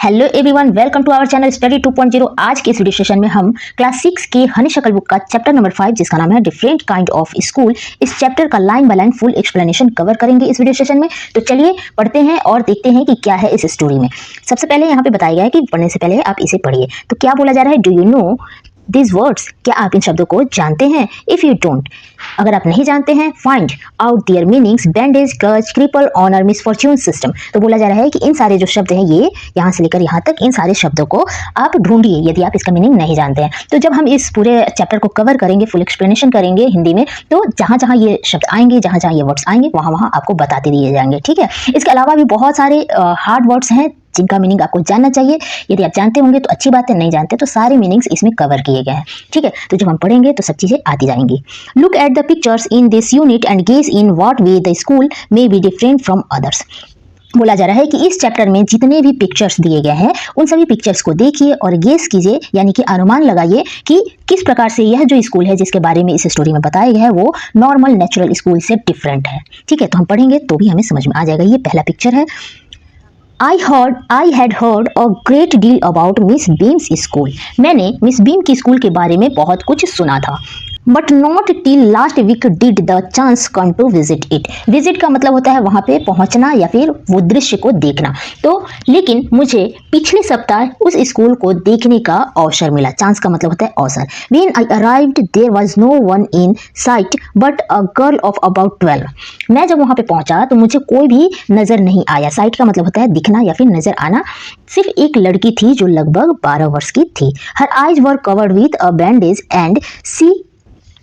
Hello everyone, welcome to our channel study 2.0। आज के इस वीडियो सेशन में हम क्लास 6 की हनीशक्ल बुक का चैप्टर नंबर 5 जिसका नाम है डिफरेंट काइंड ऑफ स्कूल, इस चैप्टर का line by line full explanation cover करेंगे इस वीडियो सेशन में। तो चलिए पढ़ते हैं और देखते हैं कि क्या है इस स्टोरी में। सबसे पहले यहाँ पे बताया गया है कि पढ़ने से पहले आप इसे पढ़िए। तो क्या बोला जा रहा है, do you know this words, क्या आप इन शब्दों को जानते हैं? इफ यू डोंट, अगर आप नहीं जानते हैं, find out their meanings, bandage, crutch, cripple, honour, misfortune, system. तो बोला जा रहा है कि इन सारे जो शब्द हैं, ये यहाँ से लेकर यहाँ तक इन सारे शब्दों को आप ढूंढिए यदि आप इसका मीनिंग नहीं जानते हैं। तो जब हम इस पूरे चैप्टर को कवर करेंगे, फुल एक्सप्लेनेशन करेंगे हिंदी में, तो जहाँ जहाँ ये शब्द आएंगे, जहाँ जहाँ ये वर्ड्स आएंगे, वहाँ वहाँ आपको बताते दिए जाएंगे, ठीक है। इसके अलावा भी बहुत सारे हार्ड वर्ड्स हैं जिनका मीनिंग आपको जानना चाहिए। यदि आप जानते होंगे तो अच्छी बात है, नहीं जानते तो सारे मीनिंग्स इसमें कवर किए गए हैं, ठीक है। तो जब हम पढ़ेंगे तो सब चीजें आती जाएंगी। Look at the pictures in this unit and guess in what way the school may be different from others. बोला जा रहा है कि इस चैप्टर में जितने भी पिक्चर्स दिए गए हैं उन सभी पिक्चर्स को देखिए और गेस कीजिए, यानी कि अनुमान लगाइए कि किस प्रकार से यह जो स्कूल है जिसके बारे में इस स्टोरी में बताया गया है वो नॉर्मल नेचुरल स्कूल से डिफरेंट है, ठीक है। तो हम पढ़ेंगे तो भी हमें समझ में आ जाएगा। ये पहला पिक्चर है। I had heard a great deal about Miss Beam's school. मैंने मिस बीम की स्कूल के बारे में बहुत कुछ सुना था। But not till last week did the chance come to visit it. Visit का मतलब होता है वहाँ पे पहुँचना या फिर वो दृश्य को देखना। तो लेकिन मुझे पिछले सप्ताह उस स्कूल को देखने का अवसर मिला। चांस का मतलब होता है अवसर। When I arrived there was no one in sight but a girl of about 12. मैं जब वहाँ पे पहुँचा तो मुझे कोई भी नज़र नहीं आया। साइट का मतलब होता है दिखना या फिर नज़र आना। सिर्फ एक लड़की थी जो लगभग 12 वर्ष की थी। Her eyes were covered with a bandage and see,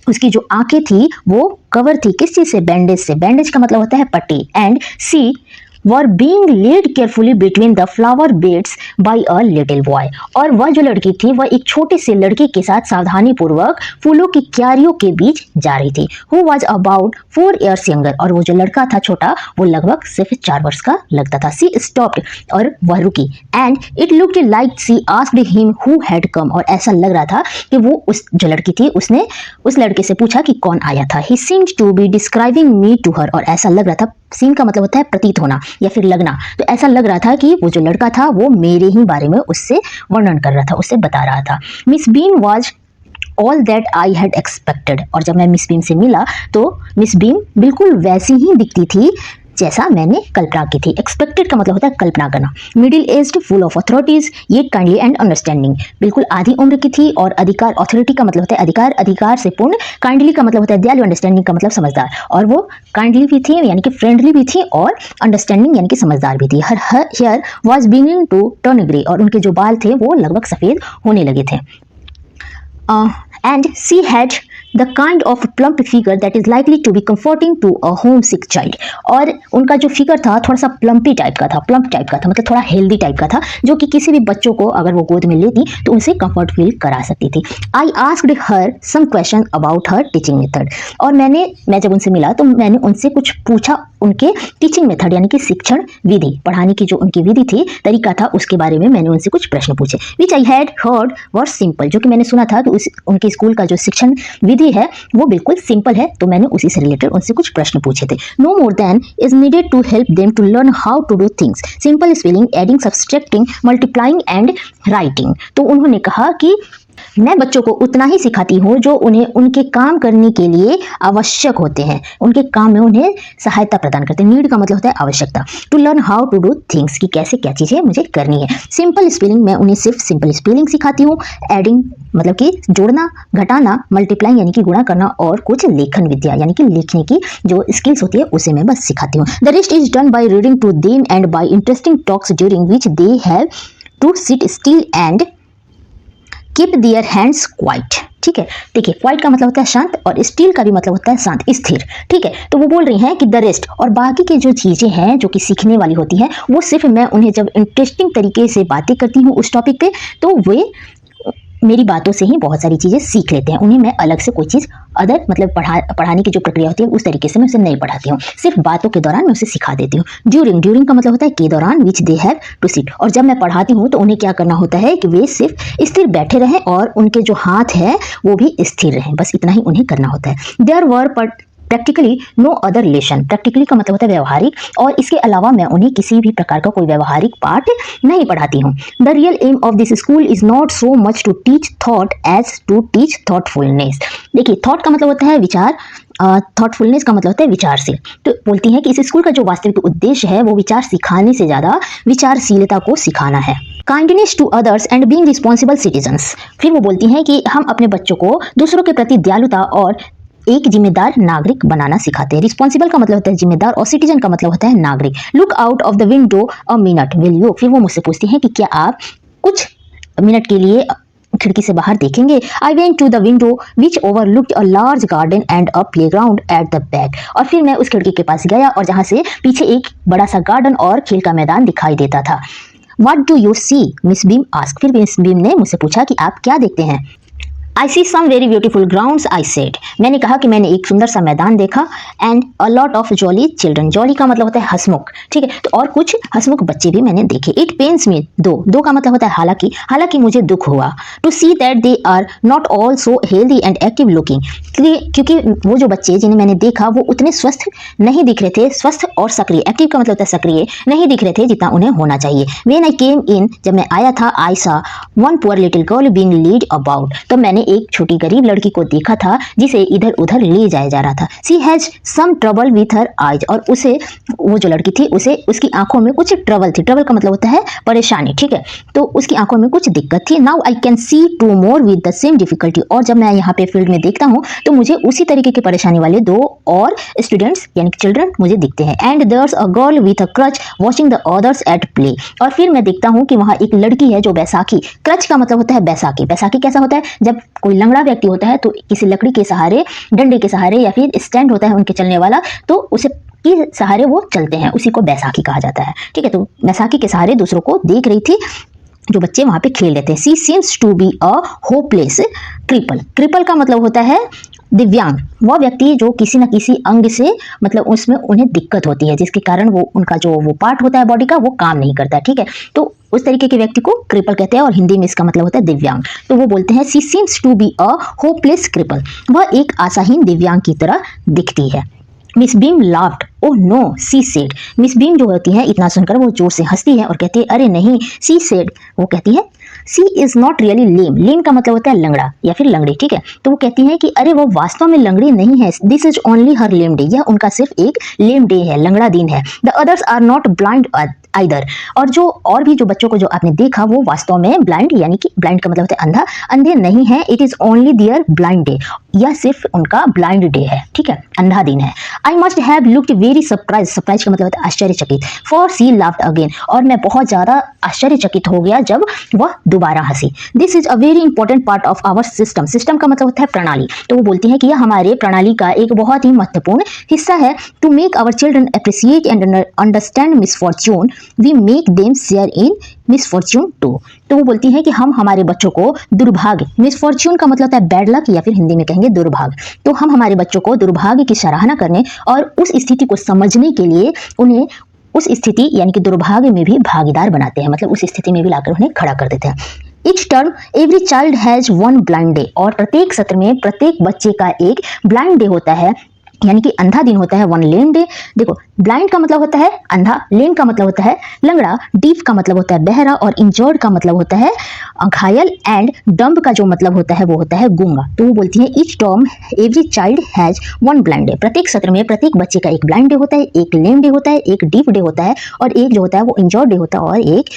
उसकी जो आंखें थी वो कवर थी किस चीज से? बैंडेज से। बैंडेज का मतलब होता है पट्टी। And she were being led carefully between the flower beds by a little boy. और वह जो लड़की थी वह एक छोटे से लड़के के साथ सावधानी पूर्वक फूलों की क्यारियों के बीच जा रही थी। Who was about 4 years younger, और वो जो लड़का था छोटा वो लगभग सिर्फ 4 वर्ष का लगता था। सी स्टॉप्ड, और वह रुकी। And it looked like she asked him who had come, और ऐसा लग रहा था कि वो उस जो लड़की थी उसने उस लड़के से पूछा कि कौन आया था। He seemed to be describing me to her, और ऐसा लग रहा था, सीन का मतलब होता है प्रतीत होना या फिर लगना। तो ऐसा लग रहा था कि वो जो लड़का था वो मेरे ही बारे में उससे वर्णन कर रहा था, उससे बता रहा था। Miss beam was all that I had expected, और जब मैं मिस बीम से मिला तो मिस बीम बिल्कुल वैसी ही दिखती थी जैसा मैंने कल्पना की थी। एक्सपेक्टेड का मतलब होता है कल्पना करना। Middle aged, full of authorities, ये काइंडली एंड अंडरस्टैंडिंग, बिल्कुल आधी उम्र की थी। और अधिकार, अथॉरिटी का मतलब होता है अधिकार, अधिकार से पूर्ण। काइंडली का मतलब होता है दयालु, अंडरस्टैंडिंग का मतलब समझदार। और वो काइंडली भी थी यानी कि फ्रेंडली भी थी, और अंडरस्टैंडिंग यानी कि समझदार भी थी। Her hair was beginning to turn grey, और उनके जो बाल थे वो लगभग सफेद होने लगे थे। And she had the kind of plump figure that is likely to be comforting to a homesick child. और उनका जो फिगर था थोड़ा सा प्लम्पी टाइप का था, प्लम्प टाइप का था, मतलब थोड़ा हेल्दी टाइप का था, जो कि किसी भी बच्चों को अगर वो गोद में लेती तो उनसे कंफर्ट फील करा सकती थी। I asked her some question about her teaching method, और मैं जब उनसे मिला तो मैंने उनसे कुछ पूछा उनके टीचिंग मेथड यानी कि शिक्षण विधि, पढ़ाने की जो उनकी विधि थी, तरीका था, उसके बारे में मैंने उनसे कुछ प्रश्न पूछे। Which I had heard were simple, जो कि मैंने सुना था कि उनके स्कूल का जो शिक्षण विधि है वो बिल्कुल सिंपल है, तो मैंने उसी से रिलेटेड उनसे कुछ प्रश्न पूछे थे। No more than is needed to help them to learn how to do things, simple spelling, adding, subtracting, multiplying and writing. तो उन्होंने कहा कि मैं बच्चों को उतना ही सिखाती हूँ जो उन्हें उनके काम करने के लिए आवश्यक होते हैं, उनके काम में उन्हें सहायता प्रदान करते हैं। नीड का मतलब होता है आवश्यकता। To learn how to do things, की कैसे क्या चीज़ें मुझे करनी है। सिंपल स्पेलिंग, मैं उन्हें सिर्फ सिंपल स्पेलिंग सिखाती हूँ। एडिंग मतलब कि जोड़ना, घटाना, मल्टीप्लाइंग यानी कि गुणा करना, और कुछ लेखन विद्या यानी कि लिखने की जो स्किल्स होती है उसे मैं बस सिखाती हूँ। The rest is done by reading to them and by interesting talks during which they have to sit still and keep their hands quiet, ठीक है। देखिए, क्वाइट का मतलब होता है शांत, और स्टिल का भी मतलब होता है शांत, स्थिर, ठीक है। तो वो बोल रही हैं कि द रेस्ट, और बाकी की जो चीज़ें हैं जो कि सीखने वाली होती हैं वो सिर्फ मैं उन्हें जब इंटरेस्टिंग तरीके से बातें करती हूँ उस टॉपिक पे तो वे मेरी बातों से ही बहुत सारी चीज़ें सीख लेते हैं। उन्हें मैं अलग से कोई चीज़ अदर मतलब पढ़ाने की जो प्रक्रिया होती है उस तरीके से मैं उसे नहीं पढ़ाती हूँ, सिर्फ बातों के दौरान मैं उसे सिखा देती हूँ। ड्यूरिंग का मतलब होता है के दौरान, विच दे हैव टू सिट, और जब मैं पढ़ाती हूँ तो उन्हें क्या करना होता है कि वे सिर्फ स्थिर बैठे रहें और उनके जो हाथ है वो भी स्थिर रहें, बस इतना ही उन्हें करना होता है। There were practically no other lesson, practically का मतलब होता है व्यवहारिक, और इसके अलावा मैं उन्हें किसी भी प्रकार का कोई व्यवहारिक पाठ नहीं पढ़ाती हूँ। The real aim of this school is not so much to teach thought as to teach thoughtfulness. देखिए, थॉट का मतलब होता है विचार, थॉटफुलनेस का मतलब होता है विचारशील। तो बोलती है कि इस स्कूल का जो वास्तविक उद्देश्य है वो विचार सिखाने से ज्यादा विचारशीलता को सिखाना है। Kindness to others and being responsible citizens. फिर वो बोलती हैं कि हम अपने बच्चों को दूसरों के प्रति दयालुता और एक जिम्मेदार नागरिक बनाना सिखाते हैं। रिस्पॉन्सिबल का मतलब होता है जिम्मेदार और सिटीजन का मतलब होता है नागरिक। Look out of the window a minute will you. फिर वो मुझसे पूछती हैं कि क्या आप कुछ मिनट के लिए खिड़की से बाहर देखेंगे। I went to the window which overlooked a large garden and a playground at the back. और फिर मैं उस खिड़की के पास गया और जहां से पीछे एक बड़ा सा गार्डन और खेल का मैदान दिखाई देता था। What do you see? Miss Beam ask. फिर मिस बीम ने मुझसे पूछा कि आप क्या देखते हैं। I see some very beautiful grounds I said. मैंने कहा कि मैंने एक सुंदर सा मैदान देखा। And a lot of jolly children. Jolly का मतलब होता है हंसमुख, ठीक है, तो और कुछ हंसमुख बच्चे भी मैंने देखे। इट पेन्स मी, दो का मतलब होता है हालांकि, हालांकि मुझे दुख हुआ, to see that they are not all so healthy and active looking. क्योंकि वो जो बच्चे जिन्हें मैंने देखा वो उतने स्वस्थ नहीं दिख रहे थे, स्वस्थ और सक्रिय, एक्टिव का मतलब होता है सक्रिय, नहीं दिख रहे थे जितना उन्हें होना चाहिए। व्हेन आई केम इन, जब मैं आया था, आई सा one poor little girl being lead about. तो मैंने एक छोटी गरीब लड़की को देखा था जिसे इधर उधर ले जाया जा रहा था। She has some trouble with her eyes. और उसे, वो जो लड़की थी, उसे उसकी आंखों में कुछ ट्रबल थी। ट्रबल का मतलब होता है परेशानी, ठीक है, तो उसकी आंखों में कुछ दिक्कत थी। Now I can see two more with the same difficulty. और जब मैं यहाँ पे फील्ड में देखता हूँ तो मुझे उसी तरीके की परेशानी वाले दो और स्टूडेंट्स यानी कि चिल्ड्रन मुझे दिखते हैं। And there's a girl with a crutch watching the others at play. और फिर मैं देखता हूँ कि वहाँ एक लड़की है जो बैसाखी, क्रच का मतलब होता है बैसाखी। बैसाखी कैसा होता है, जब कोई लंगड़ा व्यक्ति होता है तो किसी लकड़ी के सहारे, डंडे के सहारे या फिर स्टैंड होता है उनके चलने वाला, तो उसे के सहारे वो चलते हैं, उसी को बैसाखी कहा जाता है, ठीक है। तो बैसाखी के सहारे दूसरों को देख रही थी जो बच्चे वहां पे खेल रहे थे। She seems to be a hopeless cripple. Cripple का मतलब होता है दिव्यांग, वह व्यक्ति जो किसी न किसी अंग से, मतलब उसमें उन्हें दिक्कत होती है जिसके कारण वो उनका जो वो पार्ट होता है बॉडी का वो काम नहीं करता, ठीक है, तो उस तरीके के व्यक्ति को क्रिपल कहते हैं और हिंदी में इसका मतलब होता है दिव्यांग। तो वो बोलते हैं she seems to be a hopeless cripple. वह एक आशाहीन दिव्यांग की तरह दिखती है। Miss Beam laughed, oh no, she said. Miss Beam जो होती है इतना सुनकर वो जोर से हंसती है और कहती है अरे नहीं, सी सेड, वो कहती है सी इज नॉट रियली लेम। लेम का मतलब होता है लंगड़ा या फिर लंगड़ी, ठीक है, तो वो कहती है कि अरे वो वास्तव में लंगड़ी नहीं है। This is only her lame day. यह उनका सिर्फ एक लेम डे है, लंगड़ा दिन है। The others are not blind either. और भी जो बच्चों को जो आपने देखा वो वास्तव में ब्लाइंड, यानी कि ब्लाइंड का मतलब होता है अंधा, अंधे नहीं है। It is only their blind day. यह सिर्फ उनका ब्लाइंड डे है, ठीक है, अंधा दिन है। I must have looked very surprise. Surprise का मतलब होता है आश्चर्यचकित। For she laughed again. और मैं बहुत ज्यादा आश्चर्यचकित हो गया जब वह दोबारा हंसी। This is a very important part of our system. System का मतलब होता है प्रणाली। तो वो बोलती है कि यह हमारे प्रणाली का एक बहुत ही महत्वपूर्ण हिस्सा है। To make our children appreciate and understand misfortune we make them share in misfortune too. तो वो बोलती है कि हम हमारे बच्चों को दुर्भाग्य, मिसफॉर्च्यून का मतलब होता है बैड लक या फिर हिंदी में कहेंगे दुर्भाग्य, तो हम हमारे बच्चों को दुर्भाग्य की सराहना करने और उस स्थिति को समझने के लिए उन्हें उस स्थिति यानी कि दुर्भाग्य में भी भागीदार बनाते हैं, मतलब उस स्थिति में भी लाकर उन्हें खड़ा कर देते हैं। Each term every child has one blind day। और प्रत्येक सत्र में प्रत्येक बच्चे का एक ब्लाइंड डे होता है, यानी कि अंधा दिन होता है, वन लेम डे। देखो, ब्लाइंड का मतलब होता है अंधा, लेम का मतलब होता है लंगड़ा, डीफ का मतलब होता है बहरा और इंजर्ड का मतलब होता है घायल, एंड डम्ब का जो मतलब होता है वो होता है गूंगा। तो वो बोलती है each term every child has one blind day. प्रत्येक सत्र में प्रत्येक बच्चे का एक ब्लाइंड डे होता है, एक लेम डे होता है, एक डीफ डे होता है और एक जो होता है वो इंजर्ड डे होता है और एक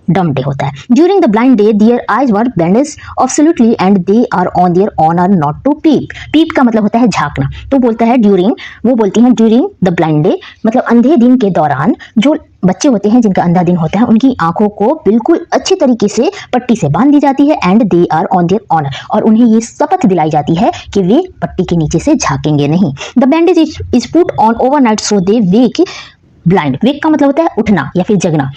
डम डे होता है। During the blind day their eyes were bandage absolutely and they are on their honour not to peep. Peep का मतलब होता है झांकना। तो बोलता है ड्यूरिंग, वो बोलती हैं ड्यूरिंग द ब्लाइंड डे, मतलब अंधे दिन के दौरान जो बच्चे होते हैं जिनका अंधा दिन होता है उनकी आंखों को बिल्कुल अच्छी तरीके से पट्टी से बांध दी जाती है। And they are on their honour, और उन्हें ये शपथ दिलाई जाती है कि वे पट्टी के नीचे से झांकेंगे नहीं। The bandage is put on overnight so they wake blind. Wake का मतलब होता है उठना या फिर जगना।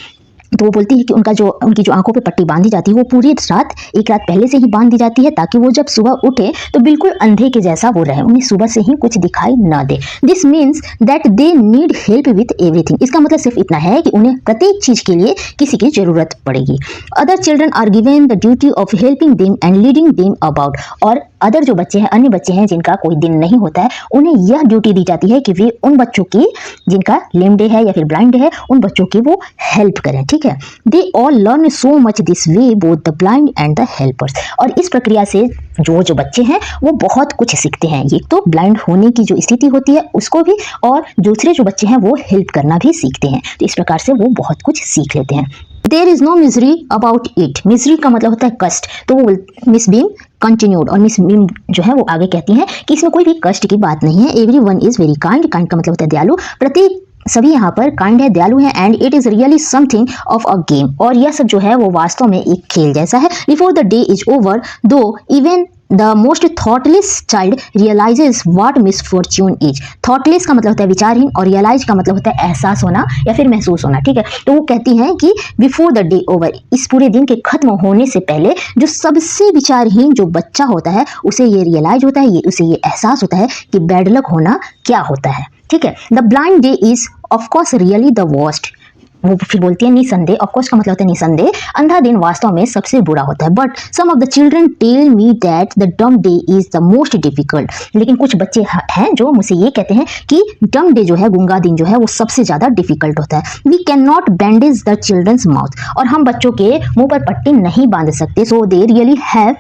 तो वो बोलती है कि उनकी जो आंखों पे पट्टी बांधी जाती है वो पूरी रात, एक रात पहले से ही बांध दी जाती है ताकि वो जब सुबह उठे तो बिल्कुल अंधे के जैसा वो रहे, उन्हें सुबह से ही कुछ दिखाई ना दे। This means that they need help with everything. इसका मतलब सिर्फ इतना है कि उन्हें प्रत्येक चीज के लिए किसी की जरूरत पड़ेगी। Other children are given the duty of helping them and leading them about. और अदर जो बच्चे हैं, अन्य बच्चे हैं जिनका कोई दिन नहीं होता है, उन्हें यह ड्यूटी दी जाती है कि वे उन बच्चों की जिनका लेम डे है या फिर ब्लाइंड डे है, उन बच्चों की वो हेल्प करें। ठीक है, they all learn so much this way, both the blind and the helpers. और इस प्रक्रिया से जो बच्चे हैं वो बहुत कुछ सीखते हैं। ये तो ब्लाइंड होने की जो स्थिति होती है उसको भी, और दूसरे जो बच्चे हैं वो हेल्प करना भी सीखते हैं। तो इस प्रकार से वो बहुत कुछ सीख लेते हैं। There is no misery about it. Misery का मतलब होता है कष्ट। तो वो मिस बीम कंटिन्यूड, और मिस बीम जो है वो आगे कहती हैं कि इसमें कोई भी कष्ट की बात नहीं है। Every one is very kind. Kind का मतलब होता है दयालु। प्रत्येक सभी यहाँ पर काइंड है, दयालु है। And it is really something of a game. और यह सब जो है वो वास्तव में एक खेल जैसा है। Before the day is over, though even the most thoughtless child realises what misfortune is. Thoughtless का मतलब होता है विचारहीन, और रियलाइज का मतलब होता है एहसास होना या फिर महसूस होना। ठीक है, तो वो कहती हैं कि बिफोर द डे ओवर, इस पूरे दिन के खत्म होने से पहले जो सबसे विचारहीन जो बच्चा होता है उसे ये रियलाइज होता है, उसे ये एहसास होता है कि बैड लक होना क्या होता है। ठीक है, the blind day is of course really the worst. वो फिर बोलती है निसंदेह। ऑफकोर्स का मतलब होता है निसंदेह। अंधा दिन वास्तव में सबसे बुरा होता है। But some of the children tell me that the dumb day is the most difficult. लेकिन कुछ बच्चे हैं जो मुझे ये कहते हैं कि डम डे जो है, गूंगा दिन जो है, वो सबसे ज्यादा डिफिकल्ट होता है। We can not bandage the children's mouth. और हम बच्चों के मुंह पर पट्टी नहीं बांध सकते। So they really have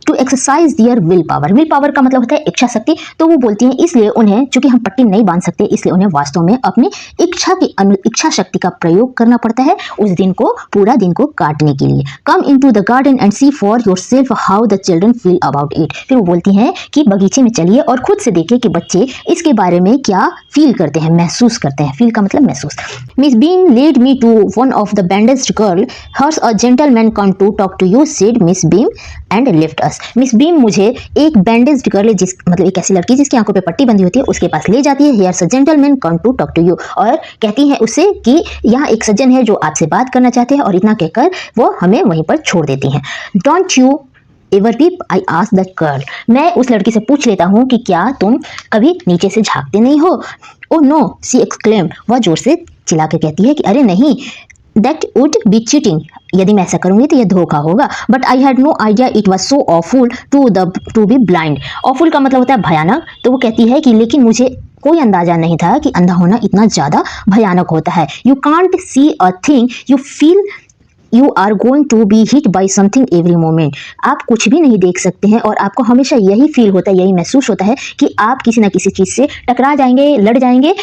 to exercise their willpower. Willpower का मतलब होता है इच्छा शक्ति। तो वो बोलती हैं इसलिए उन्हें, चूंकि हम पट्टी नहीं बांध सकते, इसलिए उन्हें वास्तव में अपनी इच्छा शक्ति का प्रयोग करना पड़ता है उस दिन को, पूरा दिन को काटने के लिए। Come into the garden and see for yourself how the children feel about it. फिर वो बोलती हैं कि बगीचे में चलिए और खुद से देखिए कि बच्चे इसके बारे में क्या फील करते हैं, महसूस करते हैं। फील का मतलब महसूस। Miss Beam led me to one of the bandaged girl, here's a gentleman come to talk to you, said Miss Beam and lift us. Miss Beam मुझे एक बैंडेज्ड गर्ल, जिस मतलब एक ऐसी लड़की जिसकी आंखों पे पट्टी बंधी होती है, उसके पास ले जाती है। Here's a gentleman come to talk to you, और कहती है उससे कि यहाँ एक सज्जन है जो आपसे बात करना चाहते हैं, और इतना कहकर वो हमें वहीं पर छोड़ देती हैं। Don't you ever weep, I ask the girl. मैं उस लड़की से पूछ लेता हूँ कि क्या तुम कभी नीचे से झांकते नहीं हो। ओ नो, सी एक्सक्लेम। वह जोर से चिल्ला के कहती है कि अरे नहीं, दैट वुड बी चीटिंग। यदि मैं ऐसा करूंगी तो यह धोखा होगा। But I had no idea it was so awful to be blind. Awful का मतलब होता है भयानक। तो वो कहती है कि लेकिन मुझे कोई अंदाजा नहीं था कि अंधा होना इतना ज्यादा भयानक होता है। You can't see a thing, you feel you are going to be hit by something every moment. आप कुछ भी नहीं देख सकते हैं और आपको हमेशा यही फील होता है, यही महसूस होता है कि आप किसी ना किसी चीज से टकरा जाएंगे, लड़ जाएंगे।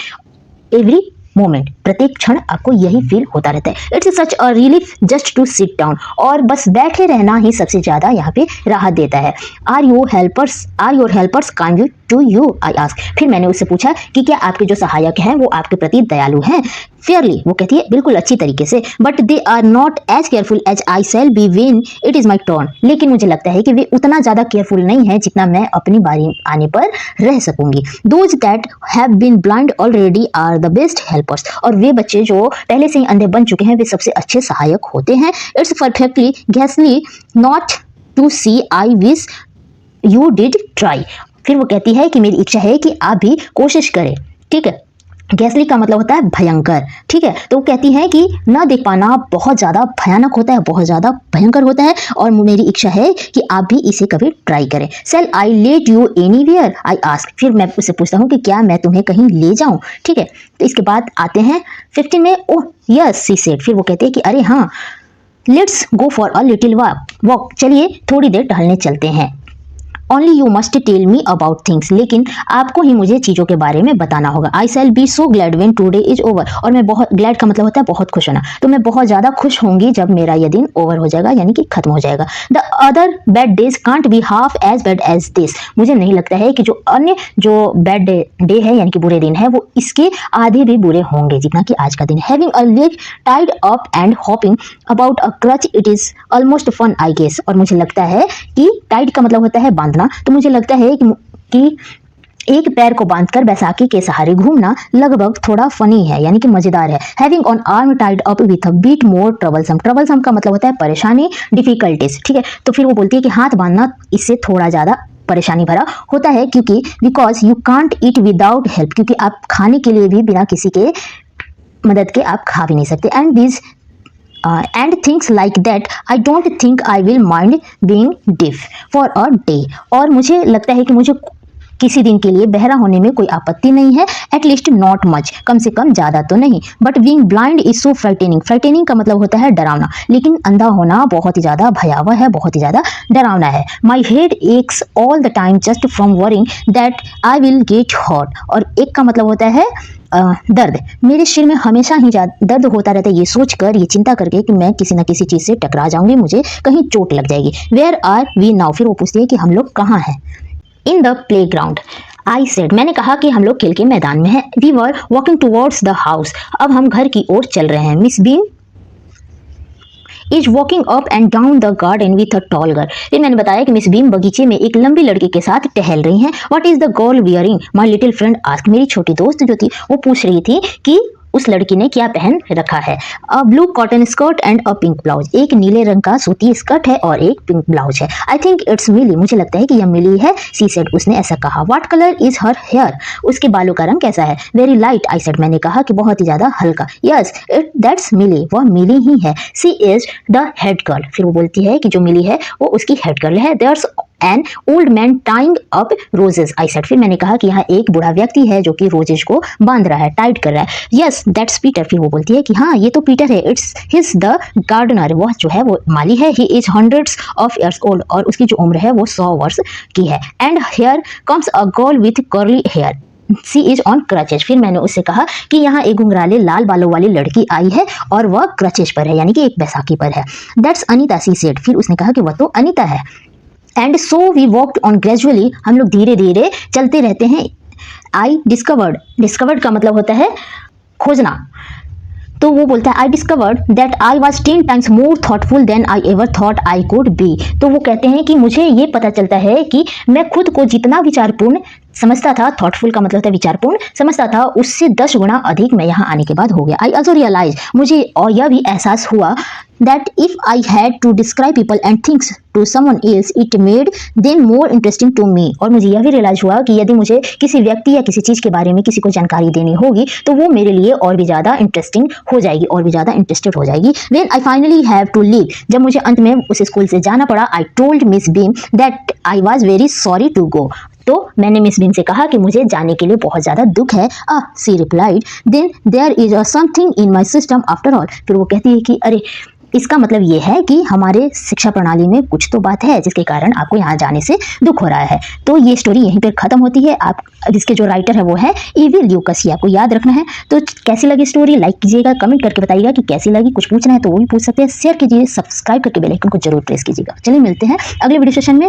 एवरी मोमेंट, प्रत्येक क्षण आपको यही फील होता रहता है। It's such a relief just to sit down. और बस बैठे रहना ही सबसे ज्यादा यहाँ पे राहत देता है। Are your helpers kind to you, I ask. फिर मैंने उससे पूछा कि क्या आपके जो सहायक हैं वो आपके प्रति दयालु हैं। फेयरली, वो कहती है बिल्कुल अच्छी तरीके से। But they are not as careful as I shall be when it is my turn. लेकिन मुझे लगता है कि वे उतना ज्यादा केयरफुल नहीं है जितना मैं अपनी बारी आने पर रह सकूंगी। Those that have been blind already are the best helpers. और वे बच्चे जो पहले से ही अंधे बन चुके हैं वे सबसे अच्छे सहायक होते हैं। इट्स परफेक्टली गैसली not to see, I wish you did try. फिर वो कहती है कि मेरी इच्छा है कि आप भी कोशिश करें। ठीक है, गैसली का मतलब होता है भयंकर। ठीक है, तो वो कहती है कि न देख पाना बहुत ज़्यादा भयानक होता है, बहुत ज़्यादा भयंकर होता है, और मेरी इच्छा है कि आप भी इसे कभी ट्राई करें। Shall I let you anywhere, I ask. फिर मैं उससे पूछता हूँ कि क्या मैं तुम्हें कहीं ले जाऊँ। ठीक है, तो इसके बाद आते हैं 15 में। Oh yes she said. फिर वो कहते हैं कि अरे हाँ, let's go for a little walk. चलिए थोड़ी देर टहलने चलते हैं। Only you must tell me about things. लेकिन आपको ही मुझे चीज़ों के बारे में बताना होगा। I shall be so glad when today is over. और मैं बहुत, ग्लैड का मतलब होता है बहुत खुश होना, तो मैं बहुत ज़्यादा खुश होंगी जब मेरा यह दिन ओवर हो जाएगा, यानी कि खत्म हो जाएगा। The other bad days can't be half as bad as this. मुझे नहीं लगता है कि जो अन्य जो बैड डे है यानी कि बुरे दिन है वो इसके आधे भी बुरे होंगे जितना कि आज का दिन। Having a leg tied up and hopping about a crutch, it is almost fun I guess. और मुझे लगता है कि टाइड का मतलब होता है बांधना, तो मुझे लगता है कि एक पैर को बांधकर बैसाखी के सहारे घूमना लगभग थोड़ा फनी है, यानी कि मजेदार है। Having an arm tied up with a bit more troublesome. Troublesome का मतलब होता है परेशानी, डिफिकल्टीज। ठीक है, तो फिर वो बोलती है कि हाथ बांधना इससे थोड़ा ज्यादा परेशानी भरा होता है, क्योंकि because you can't eat without help. क्योंकि आप खाने के लिए भी बिना किसी के मदद के आप खा भी नहीं सकते। And this and things like that, I don't think I will mind being deaf for a day. और मुझे लगता है कि मुझे किसी दिन के लिए बहरा होने में कोई आपत्ति नहीं है, एटलीस्ट नॉट मच, कम से कम ज़्यादा तो नहीं. But being blind is so frightening. Frightening का मतलब होता है डरावना, लेकिन अंधा होना बहुत ही ज़्यादा भयावह है, बहुत ही ज़्यादा डरावना है. My head x all the time just from worrying that I will get hot. और एक का मतलब होता है दर्द. मेरे सिर में हमेशा ही दर्द होता रहता है ये सोचकर, ये चिंता करके कि मैं किसी न किसी चीज़ से टकरा जाऊंगी, मुझे कहीं चोट लग जाएगी. Where are we now. फिर वो पूछती है कि हम लोग कहाँ हैं. In the playground. I said. मैंने कहा कि हम लोग खेल के मैदान में हैं. We were walking towards the house. अब हम घर की ओर चल रहे हैं. Miss Beam is walking up and down the garden with a tall girl. फिर मैंने बताया कि मिस बीम बगीचे में एक लंबी लड़की के साथ टहल रही हैं. What is the girl wearing. My little friend ask. मेरी छोटी दोस्त जो थी वो पूछ रही थी कि उस लड़की ने क्या पहन रखा है. A blue cotton skirt and a pink blouse. एक नीले रंग का सूती स्कर्ट है और एक पिंक ब्लाउज है. I think it's Millie. मुझे लगता है कि यह मिली है. She said. उसने ऐसा कहा. What colour is her hair. उसके बालों का रंग कैसा है. Very light. I said. मैंने कहा कि बहुत ही ज्यादा हल्का. Yes it that's Millie. वह मिली ही है. She is the head girl. फिर वो बोलती है कि जो मिली है वो उसकी हेड गर्ल है. There's an old man tying up roses. I said. फिर मैंने कहा कि यहाँ एक बूढ़ा व्यक्ति है जो कि रोजेज को बांध रहा है, टाइट कर रहा है. Yes that's Peter. फिर वो बोलती है कि हाँ ये तो पीटर है. It's his the gardener. वह जो है वो माली है. He is hundreds of years old. और उसकी जो उम्र है वो 100 वर्ष की है. And here comes a girl with curly hair. She is on crutches. फिर मैंने उससे कहा कि यहाँ एक घुंघराले लाल बालों वाली लड़की आई है और वह क्रचेज पर है, यानी कि एक बैसाखी पर है. दैट्स अनीता. She said. फिर उसने कहा कि वह तो अनीता है. And so we walked on gradually. हम लोग धीरे धीरे चलते रहते हैं. I discovered. डिस्कवर्ड का मतलब होता है खोजना. तो वो बोलता है I discovered that I was 10 times more thoughtful than I ever thought I could be. तो वो कहते हैं कि मुझे ये पता चलता है कि मैं खुद को जितना विचारपूर्ण समझता था, थॉटफुल का मतलब होता है विचारपूर्ण समझता था, उससे 10 गुना अधिक मैं यहाँ आने के बाद हो गया. I also realise. मुझे और यह भी एहसास हुआ that if I had to describe people and things to someone else, it made them more interesting to me. और मुझे यह भी रियलाइज हुआ कि यदि मुझे किसी व्यक्ति या किसी चीज़ के बारे में किसी को जानकारी देनी होगी तो वो मेरे लिए और भी ज़्यादा इंटरेस्टिंग हो जाएगी, और भी ज़्यादा इंटरेस्टेड हो जाएगी. When I finally have to leave. जब मुझे अंत में उस स्कूल से जाना पड़ा, I told Miss Beam that I was very sorry to go. तो मैंने मिस बीम से कहा कि मुझे जाने के लिए बहुत ज़्यादा दुख है. She replied. Then there is something in my system after all. फिर वो कहती है कि अरे इसका मतलब ये है कि हमारे शिक्षा प्रणाली में कुछ तो बात है जिसके कारण आपको यहाँ जाने से दुख हो रहा है. तो ये स्टोरी यहीं पर ख़त्म होती है. आप इसके जो राइटर है वो है ईवी ल्यूकस. आपको याद रखना है. तो कैसी लगी स्टोरी लाइक कीजिएगा, कमेंट करके बताइएगा कि कैसी लगी. कुछ पूछना है तो वो भी पूछ सकते हैं. शेयर कीजिए, सब्सक्राइब करके बेल आइकन को जरूर प्रेस कीजिएगा. चलिए मिलते हैं अगले वीडियो सेशन में.